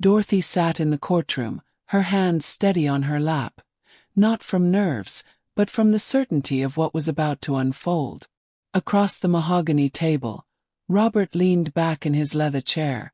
Dorothy sat in the courtroom, her hands steady on her lap, not from nerves, but from the certainty of what was about to unfold. Across the mahogany table, Robert leaned back in his leather chair,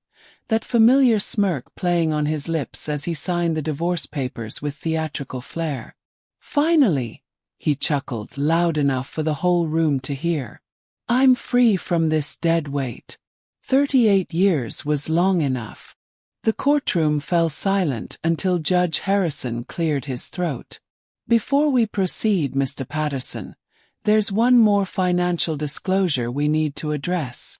that familiar smirk playing on his lips as he signed the divorce papers with theatrical flair. "Finally," he chuckled loud enough for the whole room to hear. "I'm free from this dead weight. 38 years was long enough." The courtroom fell silent until Judge Harrison cleared his throat. "Before we proceed, Mr. Patterson, there's one more financial disclosure we need to address."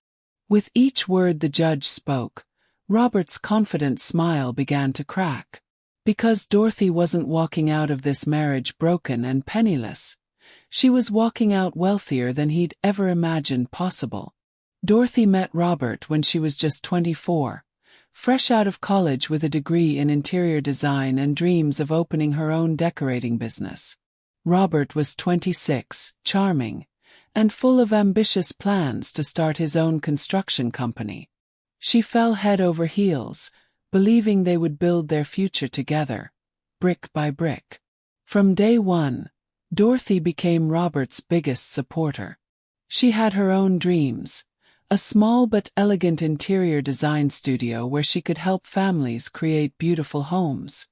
With each word the judge spoke, Robert's confident smile began to crack. Because Dorothy wasn't walking out of this marriage broken and penniless. She was walking out wealthier than he'd ever imagined possible. Dorothy met Robert when she was just 24, fresh out of college with a degree in interior design and dreams of opening her own decorating business. Robert was 26, charming, and full of ambitious plans to start his own construction company. She fell head over heels, believing they would build their future together, brick by brick. From day one, Dorothy became Robert's biggest supporter. She had her own dreams, a small but elegant interior design studio where she could help families create beautiful homes.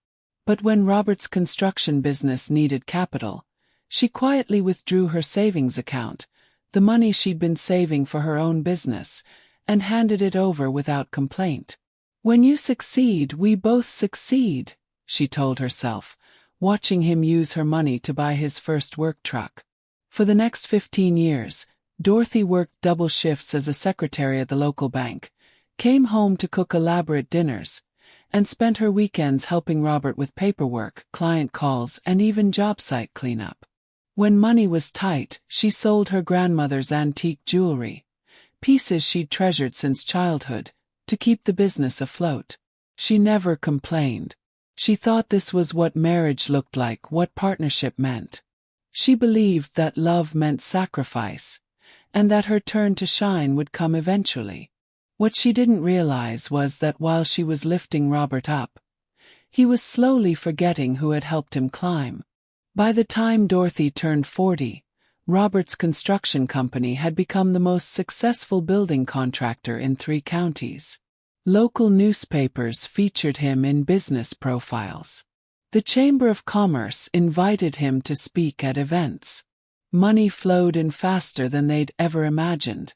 But when Robert's construction business needed capital, she quietly withdrew her savings account, the money she'd been saving for her own business, and handed it over without complaint. "When you succeed, we both succeed," she told herself, watching him use her money to buy his first work truck. For the next 15 years, Dorothy worked double shifts as a secretary at the local bank, came home to cook elaborate dinners, and spent her weekends helping Robert with paperwork, client calls, and even job site cleanup. When money was tight, she sold her grandmother's antique jewelry, pieces she'd treasured since childhood, to keep the business afloat. She never complained. She thought this was what marriage looked like, what partnership meant. She believed that love meant sacrifice, and that her turn to shine would come eventually. What she didn't realize was that while she was lifting Robert up, he was slowly forgetting who had helped him climb. By the time Dorothy turned 40, Robert's construction company had become the most successful building contractor in 3 counties. Local newspapers featured him in business profiles. The Chamber of Commerce invited him to speak at events. Money flowed in faster than they'd ever imagined,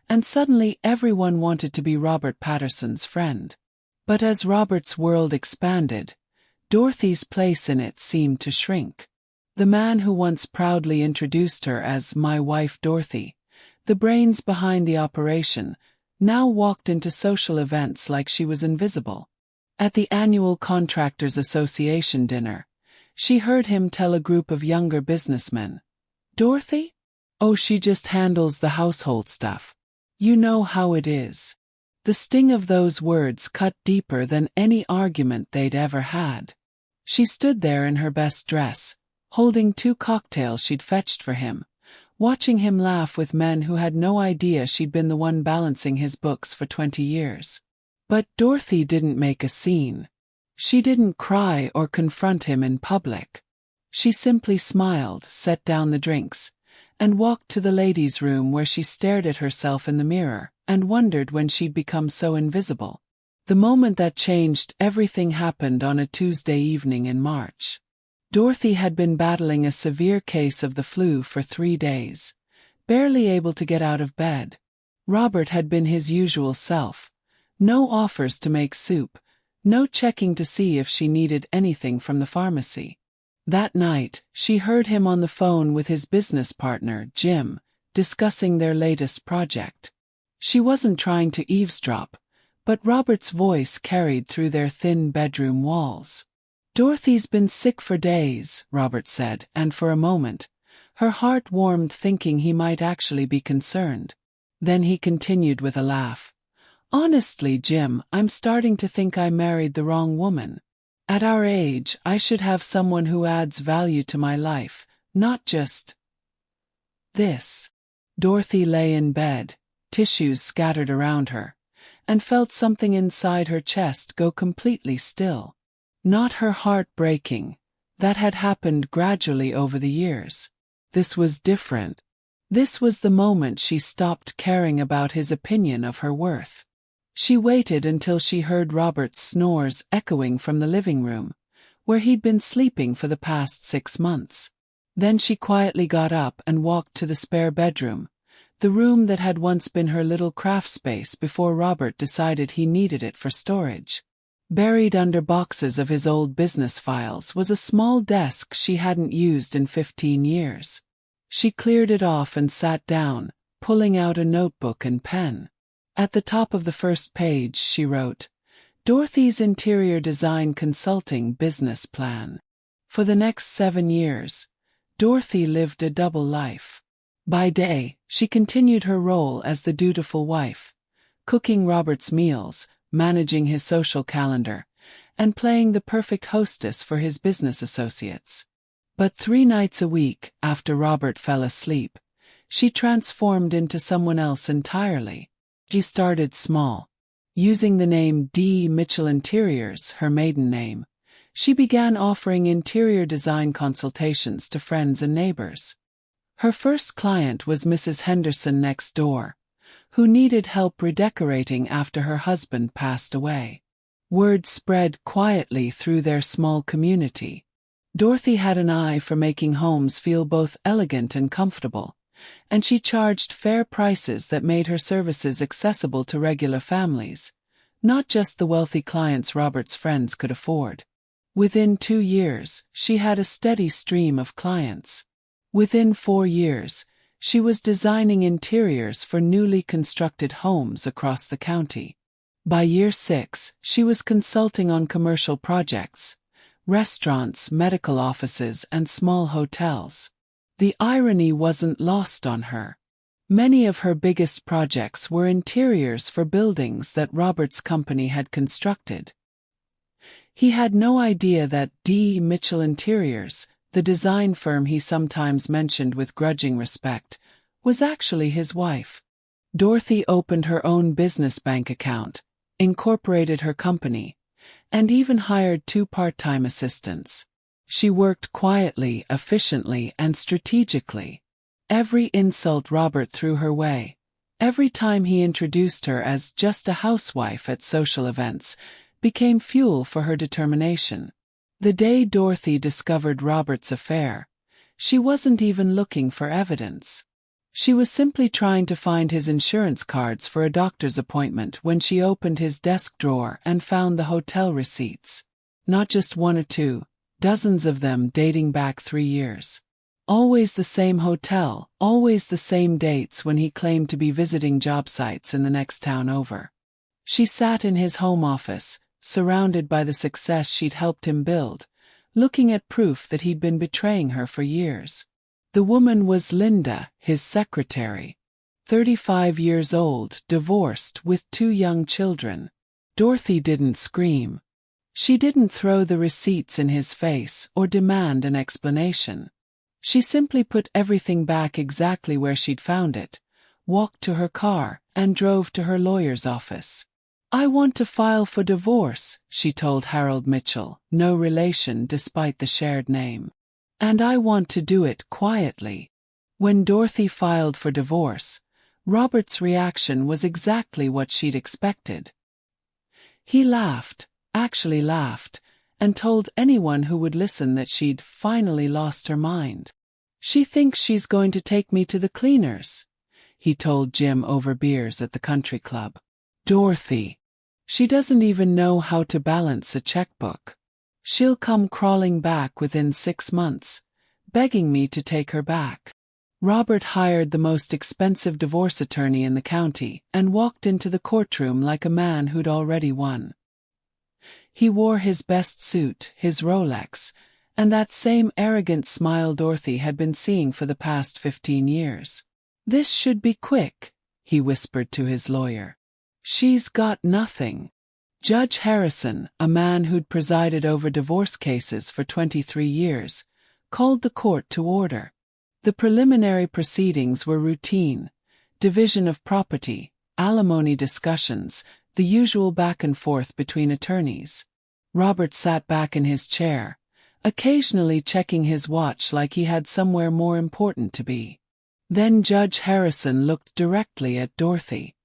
and suddenly everyone wanted to be Robert Patterson's friend. But as Robert's world expanded, Dorothy's place in it seemed to shrink. The man who once proudly introduced her as "my wife Dorothy," the brains behind the operation, now walked into social events like she was invisible. At the annual Contractors Association dinner, she heard him tell a group of younger businessmen, "Dorothy? Oh, she just handles the household stuff. You know how it is." The sting of those words cut deeper than any argument they'd ever had. She stood there in her best dress, holding 2 cocktails she'd fetched for him, watching him laugh with men who had no idea she'd been the one balancing his books for 20 years. But Dorothy didn't make a scene. She didn't cry or confront him in public. She simply smiled, set down the drinks, and walked to the ladies' room where she stared at herself in the mirror and wondered when she'd become so invisible. The moment that changed everything happened on a Tuesday evening in March. Dorothy had been battling a severe case of the flu for 3 days, barely able to get out of bed. Robert had been his usual self. No offers to make soup, no checking to see if she needed anything from the pharmacy. That night, she heard him on the phone with his business partner, Jim, discussing their latest project. She wasn't trying to eavesdrop, but Robert's voice carried through their thin bedroom walls. "Dorothy's been sick for days," Robert said, and for a moment, her heart warmed thinking he might actually be concerned. Then he continued with a laugh. "Honestly, Jim, I'm starting to think I married the wrong woman. At our age, I should have someone who adds value to my life, not just this." Dorothy lay in bed, tissues scattered around her, and felt something inside her chest go completely still. Not her heart breaking. That had happened gradually over the years. This was different. This was the moment she stopped caring about his opinion of her worth. She waited until she heard Robert's snores echoing from the living room, where he'd been sleeping for the past 6 months. Then she quietly got up and walked to the spare bedroom, the room that had once been her little craft space before Robert decided he needed it for storage. Buried under boxes of his old business files was a small desk she hadn't used in 15 years. She cleared it off and sat down, pulling out a notebook and pen. At the top of the first page she wrote, "Dorothy's Interior Design Consulting Business Plan." For the next 7 years, Dorothy lived a double life. By day, she continued her role as the dutiful wife, cooking Robert's meals, managing his social calendar, and playing the perfect hostess for his business associates. But 3 nights a week, after Robert fell asleep, she transformed into someone else entirely. She started small. Using the name D. Mitchell Interiors, her maiden name, she began offering interior design consultations to friends and neighbors. Her first client was Mrs. Henderson next door, who needed help redecorating after her husband passed away. Word spread quietly through their small community. Dorothy had an eye for making homes feel both elegant and comfortable, and she charged fair prices that made her services accessible to regular families, not just the wealthy clients Robert's friends could afford. Within 2 years, she had a steady stream of clients. Within 4 years, she was designing interiors for newly constructed homes across the county. By year 6, she was consulting on commercial projects, restaurants, medical offices, and small hotels. The irony wasn't lost on her. Many of her biggest projects were interiors for buildings that Robert's company had constructed. He had no idea that D. Mitchell Interiors, the design firm he sometimes mentioned with grudging respect, was actually his wife. Dorothy opened her own business bank account, incorporated her company, and even hired 2 part-time assistants. She worked quietly, efficiently, and strategically. Every insult Robert threw her way, every time he introduced her as just a housewife at social events, became fuel for her determination. The day Dorothy discovered Robert's affair, she wasn't even looking for evidence. She was simply trying to find his insurance cards for a doctor's appointment when she opened his desk drawer and found the hotel receipts. Not just 1 or 2, dozens of them dating back 3 years. Always the same hotel, always the same dates when he claimed to be visiting job sites in the next town over. She sat in his home office, surrounded by the success she'd helped him build, looking at proof that he'd been betraying her for years. The woman was Linda, his secretary. 35 years old, divorced, with 2 young children. Dorothy didn't scream. She didn't throw the receipts in his face or demand an explanation. She simply put everything back exactly where she'd found it, walked to her car, and drove to her lawyer's office. "I want to file for divorce," she told Harold Mitchell, no relation despite the shared name. "And I want to do it quietly." When Dorothy filed for divorce, Robert's reaction was exactly what she'd expected. He laughed, actually laughed, and told anyone who would listen that she'd finally lost her mind. "She thinks she's going to take me to the cleaners," he told Jim over beers at the country club. "Dorothy. She doesn't even know how to balance a checkbook. She'll come crawling back within 6 months, begging me to take her back." Robert hired the most expensive divorce attorney in the county and walked into the courtroom like a man who'd already won. He wore his best suit, his Rolex, and that same arrogant smile Dorothy had been seeing for the past 15 years. "This should be quick," he whispered to his lawyer. "She's got nothing." Judge Harrison, a man who'd presided over divorce cases for 23 years, called the court to order. The preliminary proceedings were routine: division of property, alimony discussions, the usual back and forth between attorneys. Robert sat back in his chair, occasionally checking his watch like he had somewhere more important to be. Then Judge Harrison looked directly at Dorothy.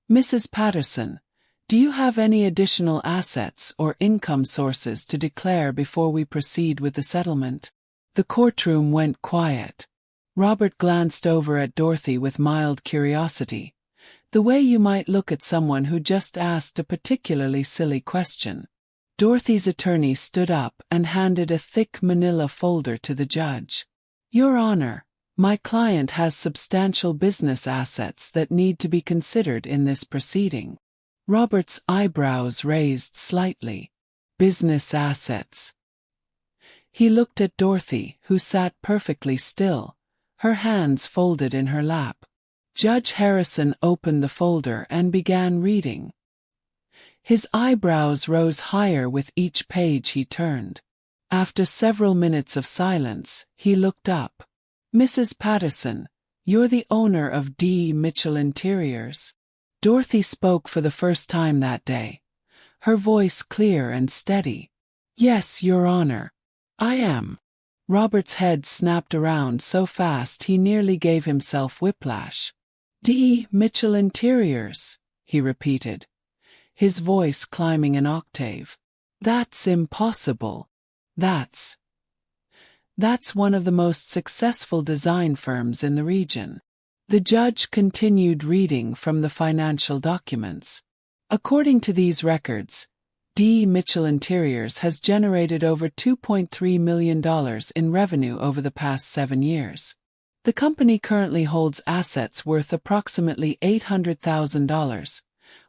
"Mrs. Patterson, do you have any additional assets or income sources to declare before we proceed with the settlement?" The courtroom went quiet. Robert glanced over at Dorothy with mild curiosity, the way you might look at someone who just asked a particularly silly question. Dorothy's attorney stood up and handed a thick manila folder to the judge. "Your Honor, my client has substantial business assets that need to be considered in this proceeding." Robert's eyebrows raised slightly. Business assets. He looked at Dorothy, who sat perfectly still, her hands folded in her lap. Judge Harrison opened the folder and began reading. His eyebrows rose higher with each page he turned. After several minutes of silence, he looked up. "Mrs. Patterson, you're the owner of D. Mitchell Interiors?" Dorothy spoke for the first time that day, her voice clear and steady. "Yes, Your Honor. I am." Robert's head snapped around so fast he nearly gave himself whiplash. "D. Mitchell Interiors," he repeated, his voice climbing an octave. "That's impossible. That's one of the most successful design firms in the region." The judge continued reading from the financial documents. "According to these records, D. Mitchell Interiors has generated over $2.3 million in revenue over the past 7 years. The company currently holds assets worth approximately $800,000,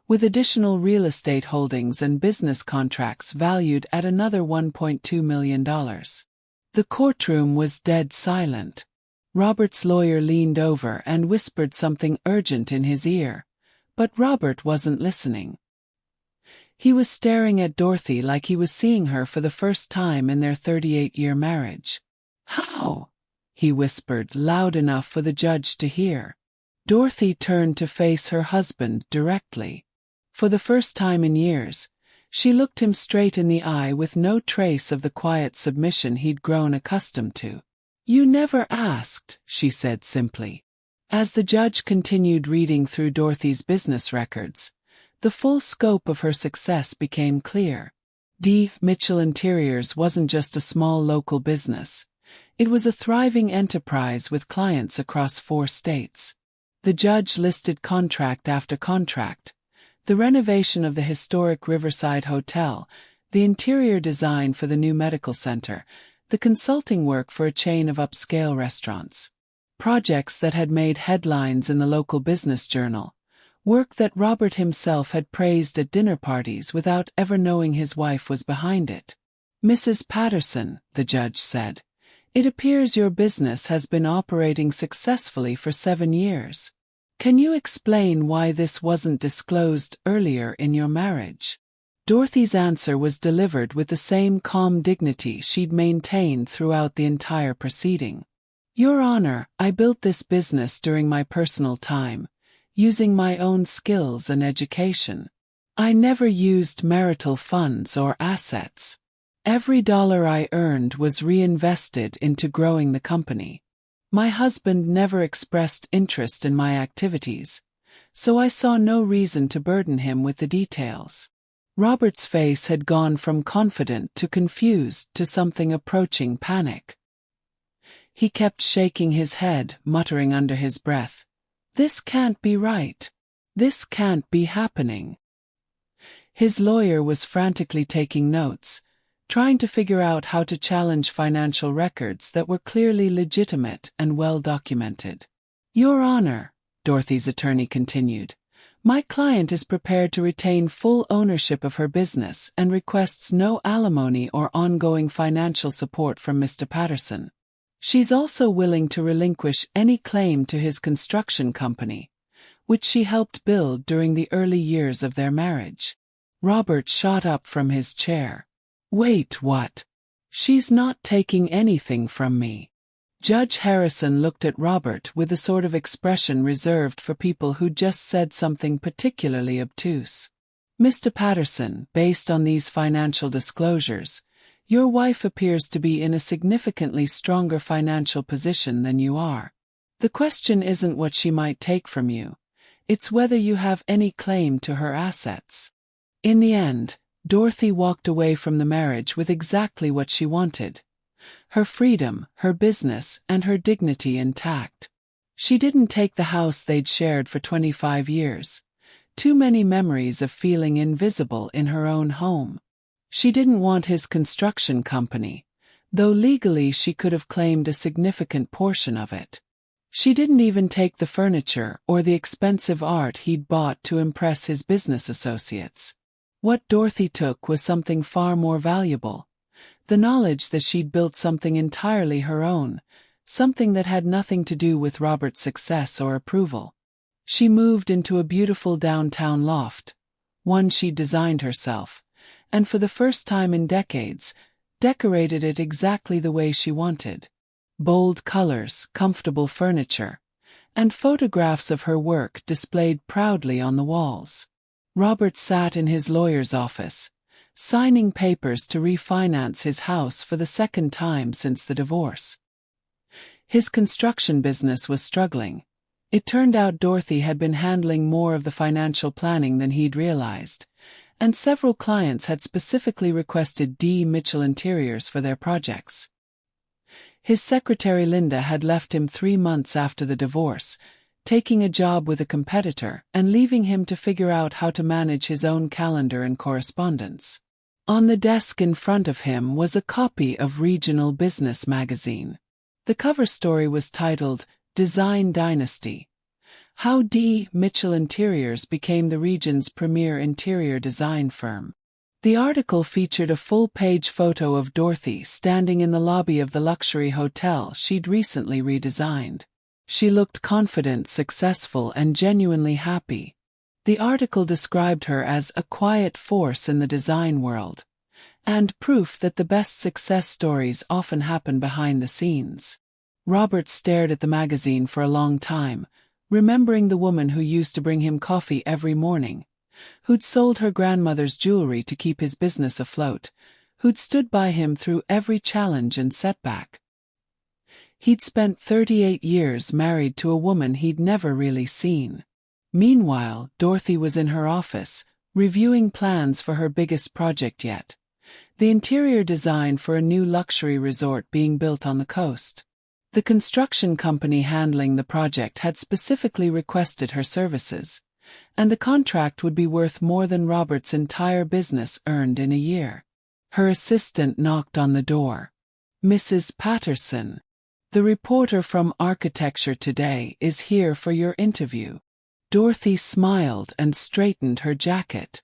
with additional real estate holdings and business contracts valued at another $1.2 million. The courtroom was dead silent. Robert's lawyer leaned over and whispered something urgent in his ear, but Robert wasn't listening. He was staring at Dorothy like he was seeing her for the first time in their 38-year marriage. "How?" he whispered, loud enough for the judge to hear. Dorothy turned to face her husband directly. For the first time in years, she looked him straight in the eye with no trace of the quiet submission he'd grown accustomed to. "You never asked," she said simply. As the judge continued reading through Dorothy's business records, the full scope of her success became clear. D. Mitchell Interiors wasn't just a small local business. It was a thriving enterprise with clients across 4 states. The judge listed contract after contract: the renovation of the historic Riverside Hotel, the interior design for the new medical center, the consulting work for a chain of upscale restaurants. Projects that had made headlines in the local business journal. Work that Robert himself had praised at dinner parties without ever knowing his wife was behind it. "Mrs. Patterson," the judge said, "it appears your business has been operating successfully for 7 years. Can you explain why this wasn't disclosed earlier in your marriage?" Dorothy's answer was delivered with the same calm dignity she'd maintained throughout the entire proceeding. "Your Honor, I built this business during my personal time, using my own skills and education. I never used marital funds or assets. Every dollar I earned was reinvested into growing the company. My husband never expressed interest in my activities, so I saw no reason to burden him with the details." Robert's face had gone from confident to confused to something approaching panic. He kept shaking his head, muttering under his breath, "This can't be right. This can't be happening." His lawyer was frantically taking notes, trying to figure out how to challenge financial records that were clearly legitimate and well documented. "Your Honor," Dorothy's attorney continued, "my client is prepared to retain full ownership of her business and requests no alimony or ongoing financial support from Mr. Patterson. She's also willing to relinquish any claim to his construction company, which she helped build during the early years of their marriage." Robert shot up from his chair. "Wait, what? She's not taking anything from me." Judge Harrison looked at Robert with the sort of expression reserved for people who just said something particularly obtuse. Mr. Patterson, based on these financial disclosures, your wife appears to be in a significantly stronger financial position than you are. The question isn't what she might take from you. It's whether you have any claim to her assets. In the end, Dorothy walked away from the marriage with exactly what she wanted: her freedom, her business, and her dignity intact. She didn't take the house they'd shared for 25 years. Too many memories of feeling invisible in her own home. She didn't want his construction company, though legally she could have claimed a significant portion of it. She didn't even take the furniture or the expensive art he'd bought to impress his business associates. What Dorothy took was something far more valuable: the knowledge that she'd built something entirely her own, something that had nothing to do with Robert's success or approval. She moved into a beautiful downtown loft, one she'd designed herself, and for the first time in decades, decorated it exactly the way she wanted. Bold colors, comfortable furniture, and photographs of her work displayed proudly on the walls. Robert sat in his lawyer's office, signing papers to refinance his house for the second time since the divorce. His construction business was struggling. It turned out Dorothy had been handling more of the financial planning than he'd realized, and several clients had specifically requested D. Mitchell interiors for their projects. His secretary Linda had left him 3 months after the divorce, taking a job with a competitor and leaving him to figure out how to manage his own calendar and correspondence. On the desk in front of him was a copy of Regional Business magazine. The cover story was titled, "Design Dynasty: How D. Mitchell Interiors Became the Region's Premier Interior Design Firm." The article featured a full-page photo of Dorothy standing in the lobby of the luxury hotel she'd recently redesigned. She looked confident, successful, and genuinely happy. The article described her as a quiet force in the design world, and proof that the best success stories often happen behind the scenes. Robert stared at the magazine for a long time, remembering the woman who used to bring him coffee every morning, who'd sold her grandmother's jewelry to keep his business afloat, who'd stood by him through every challenge and setback. He'd spent 38 years married to a woman he'd never really seen. Meanwhile, Dorothy was in her office, reviewing plans for her biggest project yet: the interior design for a new luxury resort being built on the coast. The construction company handling the project had specifically requested her services, and the contract would be worth more than Robert's entire business earned in a year. Her assistant knocked on the door. "Mrs. Patterson, the reporter from Architecture Today is here for your interview." Dorothy smiled and straightened her jacket.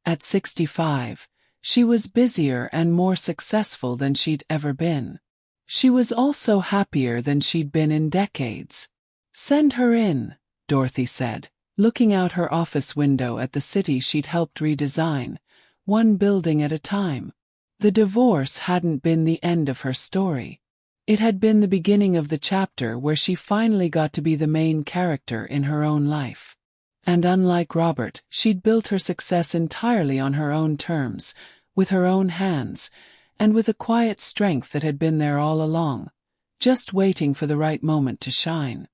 At 65, she was busier and more successful than she'd ever been. She was also happier than she'd been in decades. "Send her in," Dorothy said, looking out her office window at the city she'd helped redesign, one building at a time. The divorce hadn't been the end of her story. It had been the beginning of the chapter where she finally got to be the main character in her own life. And unlike Robert, she'd built her success entirely on her own terms, with her own hands, and with a quiet strength that had been there all along, just waiting for the right moment to shine.